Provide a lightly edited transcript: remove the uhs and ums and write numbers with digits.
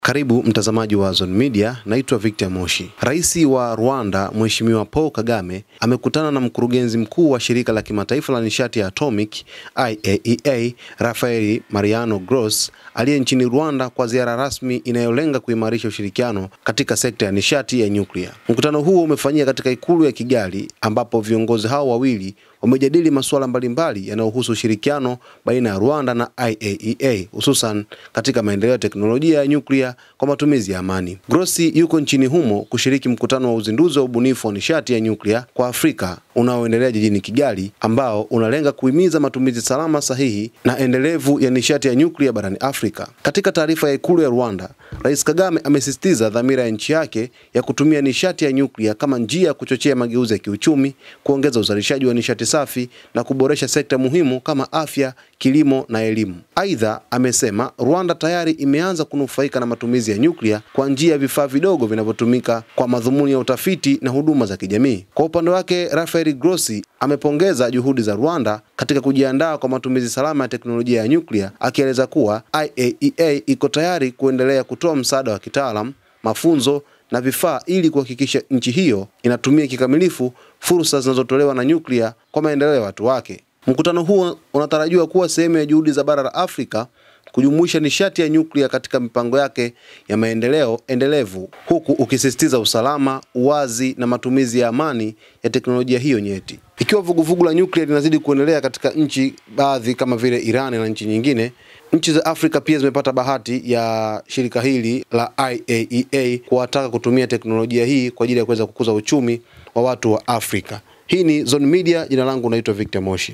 Karibu mtazamaji wa Zone Media, naitwa Victor Moshi. Rais wa Rwanda, Mheshimiwa Paul Kagame, amekutana na mkurugenzi mkuu wa shirika la kimataifa la nishati ya atomic IAEA, Rafael Mariano Grossi, aliye nchini Rwanda kwa ziara rasmi inayolenga kuimarisha ushirikiano katika sekta ya nishati ya nyuklia. Mkutano huo umefanyika katika ikulu ya Kigali, ambapo viongozi hao wawili wamejadili masuala mbalimbali yanayohusu ushirikiano baina ya Rwanda na IAEA, hususan katika maendeleo ya teknolojia ya nyuklia kwa matumizi ya amani. Grossi yuko nchini humo kushiriki mkutano wa uzinduzi wa ubunifu wa nishati ya nyuklia kwa Afrika unaoendelea jijini Kigali, ambao unalenga kuhimiza matumizi salama, sahihi na endelevu ya nishati ya nyuklia barani Afrika. Katika taarifa ya ikulu ya Rwanda, Rais Kagame amesisitiza dhamira ya nchi yake ya kutumia nishati ya nyuklia kama njia ya kuchochea mageuzi ya kiuchumi, kuongeza uzalishaji wa nishati safi na kuboresha sekta muhimu kama afya, kilimo na elimu. Aidha, amesema Rwanda tayari imeanza kunufaika na matumizi ya nyuklia kwa njia ya vifaa vidogo vinavyotumika kwa madhumuni ya utafiti na huduma za kijamii. Kwa upande wake, Rafael Grossi amepongeza juhudi za Rwanda katika kujiandaa kwa matumizi salama ya teknolojia ya nyuklia, akieleza kuwa IAEA iko tayari kuendelea kutoa msaada wa kitaalamu, mafunzo na vifaa ili kuhakikisha nchi hiyo inatumia kikamilifu fursa zinazotolewa na nyuklia kwa maendeleo ya watu wake. Mkutano huo unatarajiwa kuwa sehemu ya juhudi za bara la Afrika kujumuisha nishati ya nyuklia katika mipango yake ya maendeleo endelevu, huku ukisisitiza usalama, uwazi na matumizi ya amani ya teknolojia hiyo nyeti. Ikiwa vuguvugu la nyuklia linazidi kuendelea katika nchi baadhi kama vile Iran na nchi nyingine, nchi za Afrika pia zimepata bahati ya shirika hili la IAEA kuwataka kutumia teknolojia hii kwa ajili ya kuweza kukuza uchumi wa watu wa Afrika. Hii ni Zone Media, jina langu naitwa Victor Moshi.